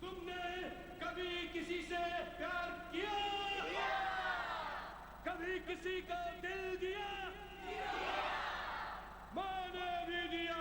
तुमने कभी किसी से प्यार किया? कभी किसी का दिल दिया? मैंने भी दिया।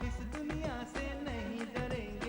इस दुनिया से नहीं डरेंगे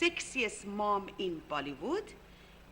Sexiest Mom in Bollywood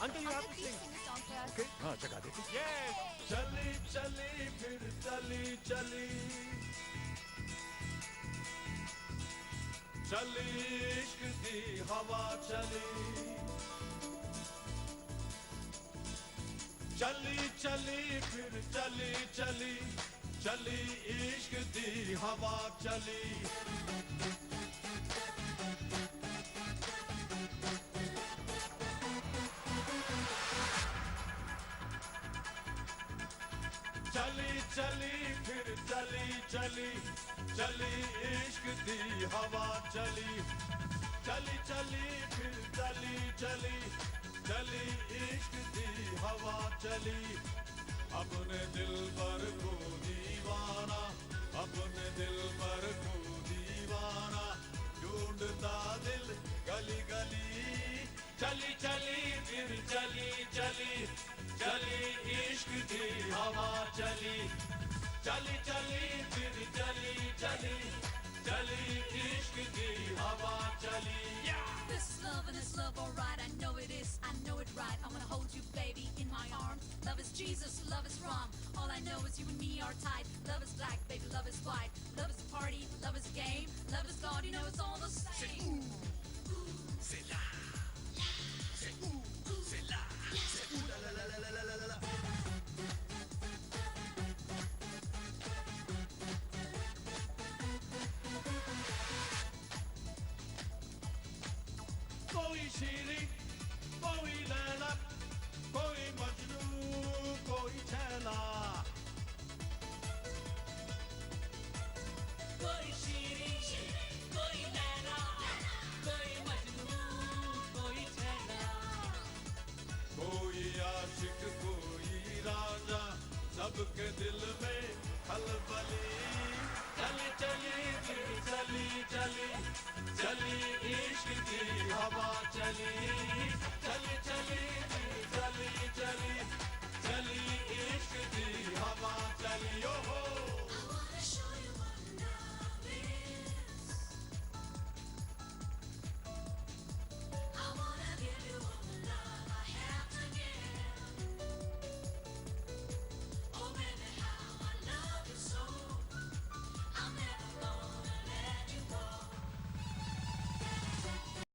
Uncle, you have to sing. Okay. हाँ जगा देते. Yes. चली चली फिर चली चली चली इश्क दी हवा चली चली चली फिर चली चली चली इश्क दी हवा चली चली चली फिर चली चली चली इश्क दी हवा चली चली चली फिर चली चली चली इश्क दी हवा चली अपने दिल पर को दीवाना अपने दिल पर को दीवाना ढूंढता दिल गली गली चली चली फिर चली चली चली इश्क की हवा चली चली चली फिर चली चली चली इश्क की हवा चली This is love and it's love, alright. I know it is, I know it right. I wanna hold you, baby, in my arms. Love is Jesus, love is wrong. All I know is you and me are tight. Love is black, baby, love is white. Love is a party, love is a game. Love is God, you know it's all the same. C'est là. C'est où? C'est là. C'est où? La la la la la la la la. कोई शीरी कोई लैला कोई मजनू कोई छैला कोई शीरी कोई नैना कोई मजनू कोई छैला कोई आशिक कोई राजा सबके दिल में खलबली चली चली फिर चली चली चली इश्क की हवा चली चली चली